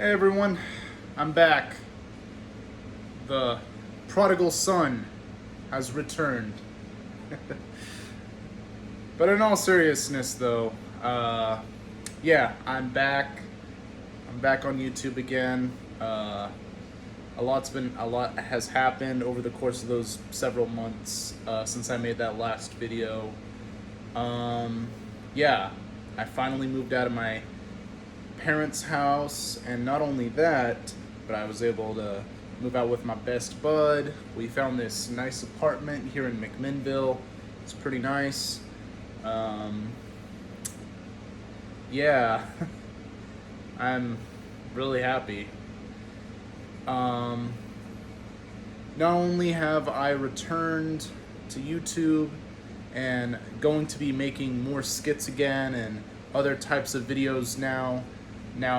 Hey everyone, I'm back. The prodigal son has returned. But in all seriousness, though, yeah, I'm back. I'm back on YouTube again. A lot has happened over the course of those several months since I made that last video. Um, yeah, I finally moved out of my parents' house, and not only that, but I was able to move out with my best bud. We found this nice apartment here in McMinnville. It's pretty nice. Um, yeah, I'm really happy. Um, Not only have I returned to YouTube and going to be making more skits again and other types of videos now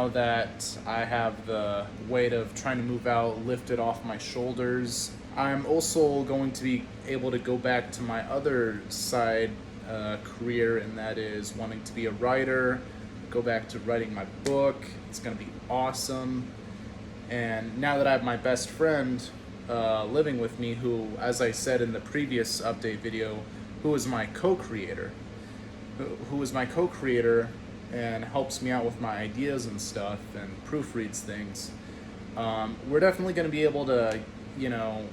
that I have the weight of trying to move out lifted off my shoulders. I'm also going to be able to go back to my other side career, and that is wanting to be a writer, go back to writing my book. It's going to be awesome. And now that I have my best friend living with me, who, as I said in the previous update video, who is my co-creator, and helps me out with my ideas and stuff and proofreads things, we're definitely going to be able to, you know,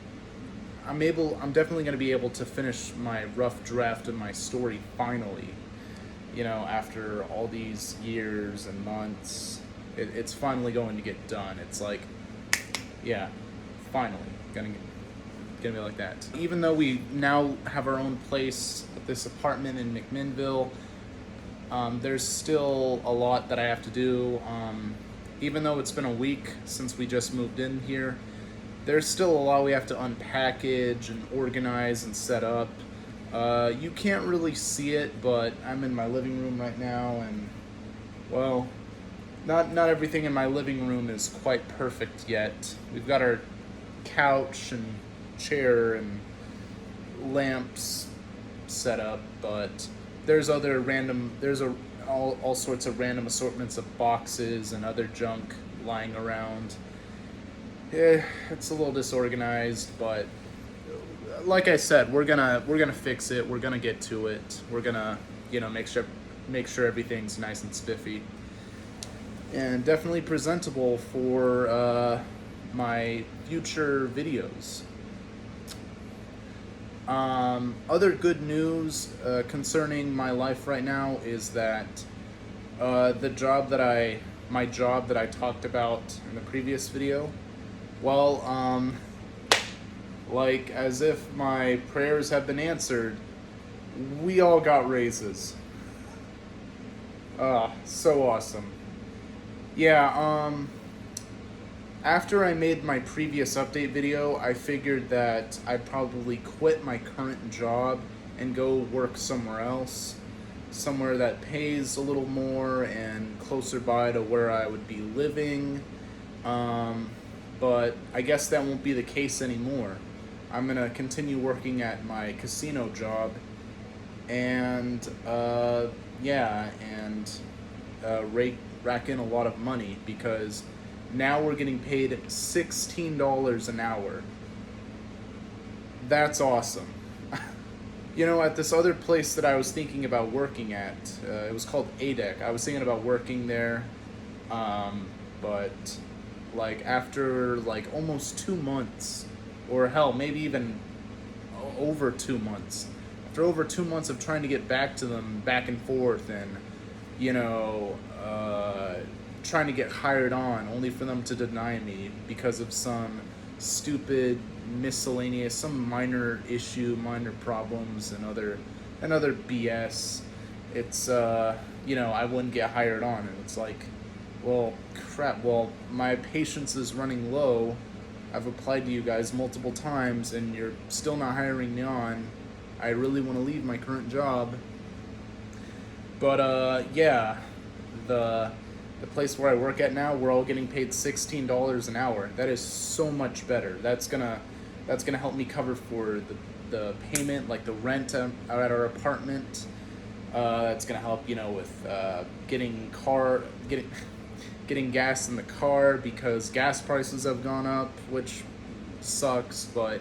I'm definitely going to be able to finish my rough draft of my story finally. You know, after all these years and months, it's finally going to get done. It's like, yeah, finally gonna be like that. Even though we now have our own place, this apartment in McMinnville, there's still a lot that I have to do. Even though it's been a week since we just moved in here, there's still a lot we have to unpackage and organize and set up. You can't really see it, but I'm in my living room right now, and well, not everything in my living room is quite perfect yet. We've got our couch and chair and lamps set up, but there's all sorts of random assortments of boxes and other junk lying around. Yeah, it's a little disorganized, but like I said, we're gonna fix it. We're gonna get to it. We're gonna, make sure everything's nice and spiffy and definitely presentable for my future videos. Other good news concerning my life right now is that my job that I talked about in the previous video, well, like as if my prayers have been answered, we all got raises. So awesome. Yeah, after I made my previous update video, I figured that I'd probably quit my current job and go work somewhere else. Somewhere that pays a little more and closer by to where I would be living. But I guess that won't be the case anymore. I'm gonna continue working at my casino job and, rack in a lot of money, because now we're getting paid $16 an hour. That's awesome. At this other place that I was thinking about working at, it was called ADEC. I was thinking about working there, but like after like almost 2 months, or hell, maybe even over 2 months. After over 2 months of trying to get back to them, back and forth, and trying to get hired on, only for them to deny me because of some stupid miscellaneous, some minor issue, minor problems, and other BS. It's I wouldn't get hired on, and it's like, well, crap. Well, my patience is running low. I've applied to you guys multiple times, and you're still not hiring me on. I really want to leave my current job. But yeah, the place where I work at now, we're all getting paid $16 an hour. That is so much better. That's gonna help me cover for the payment, like the rent out at our apartment. It's gonna help, with getting getting gas in the car because gas prices have gone up, which sucks, but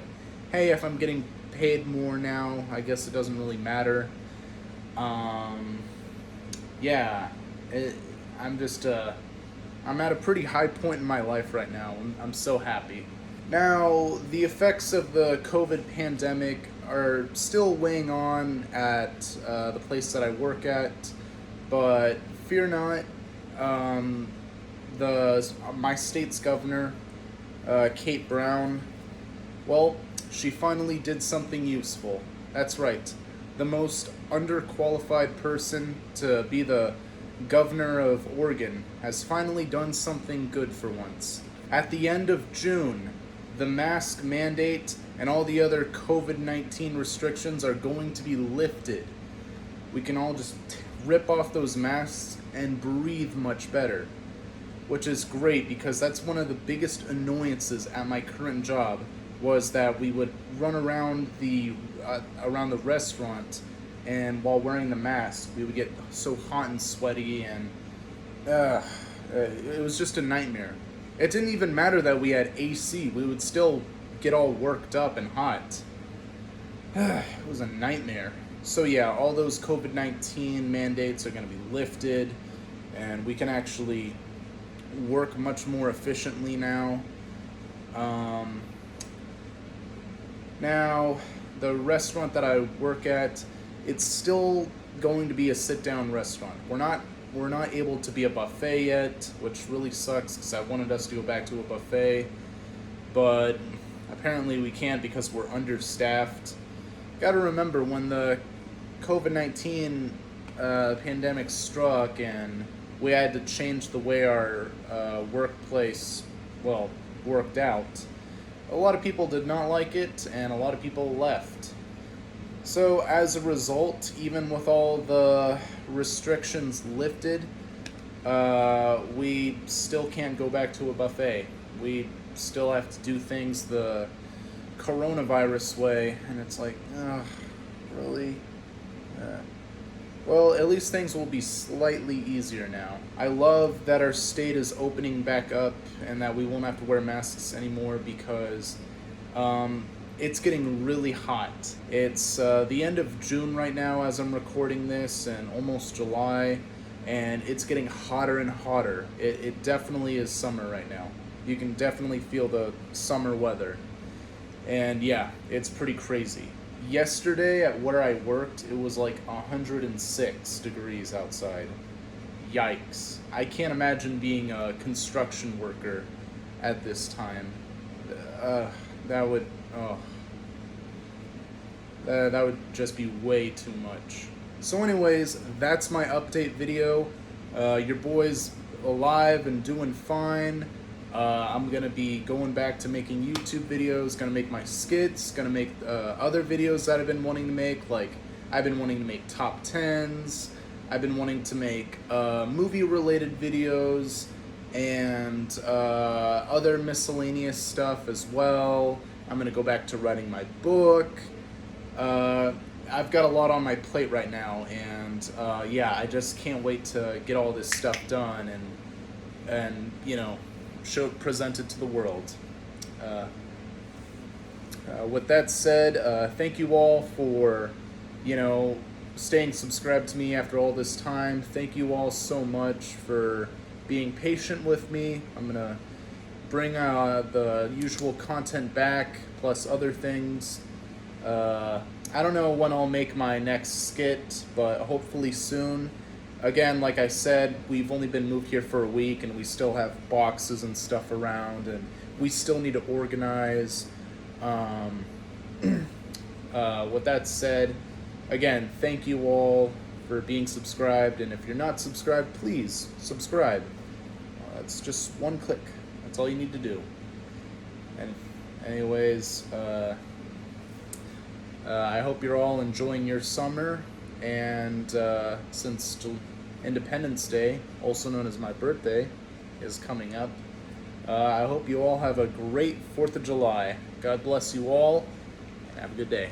hey, if I'm getting paid more now, I guess it doesn't really matter. Um, yeah, it, I'm just, I'm at a pretty high point in my life right now. I'm so happy. Now, the effects of the COVID pandemic are still weighing on at the place that I work at, but fear not. Um, my state's governor, Kate Brown, well, she finally did something useful. That's right. The most underqualified person to be the governor of Oregon has finally done something good for once. At the end of June, the mask mandate and all the other COVID-19 restrictions are going to be lifted. We can all just rip off those masks and breathe much better, which is great because that's one of the biggest annoyances at my current job was that we would run around the restaurant, and while wearing the mask, we would get so hot and sweaty, and it was just a nightmare. It didn't even matter that we had AC; we would still get all worked up and hot. It was a nightmare. So yeah, all those COVID-19 mandates are going to be lifted, and we can actually work much more efficiently now. Now, the restaurant that I work at, it's still going to be a sit-down restaurant. We're not able to be a buffet yet, which really sucks because I wanted us to go back to a buffet, but apparently we can't because we're understaffed. Gotta remember, when the COVID-19 pandemic struck and we had to change the way our workplace, well, worked out, a lot of people did not like it and a lot of people left. So as a result, even with all the restrictions lifted, we still can't go back to a buffet. We still have to do things the coronavirus way, and it's like, really? Well, at least things will be slightly easier now. I love that our state is opening back up and that we won't have to wear masks anymore because it's getting really hot. It's the end of June right now as I'm recording this, and almost July, and it's getting hotter and hotter. It definitely is summer right now. You can definitely feel the summer weather. And yeah, it's pretty crazy. Yesterday at where I worked, it was like 106 degrees outside. Yikes. I can't imagine being a construction worker at this time. That would just be way too much. So anyways, that's my update video. Your boy's alive and doing fine. I'm gonna be going back to making YouTube videos, gonna make my skits, gonna make other videos that I've been wanting to make, like I've been wanting to make top 10s, I've been wanting to make movie related videos, and other miscellaneous stuff as well. I'm gonna go back to writing my book. I've got a lot on my plate right now, and yeah, I just can't wait to get all this stuff done and you know, present it to the world. With that said, thank you all for, you know, staying subscribed to me after all this time. Thank you all so much for being patient with me. I'm gonna bring the usual content back, plus other things. I don't know when I'll make my next skit, but hopefully soon. Again, like I said, we've only been moved here for a week and we still have boxes and stuff around and we still need to organize. With that said, again, thank you all for being subscribed, and if you're not subscribed, please subscribe. It's just one click. That's all you need to do. And anyways, I hope you're all enjoying your summer, and since Independence Day, also known as my birthday, is coming up, I hope you all have a great 4th of July. God bless you all, and have a good day.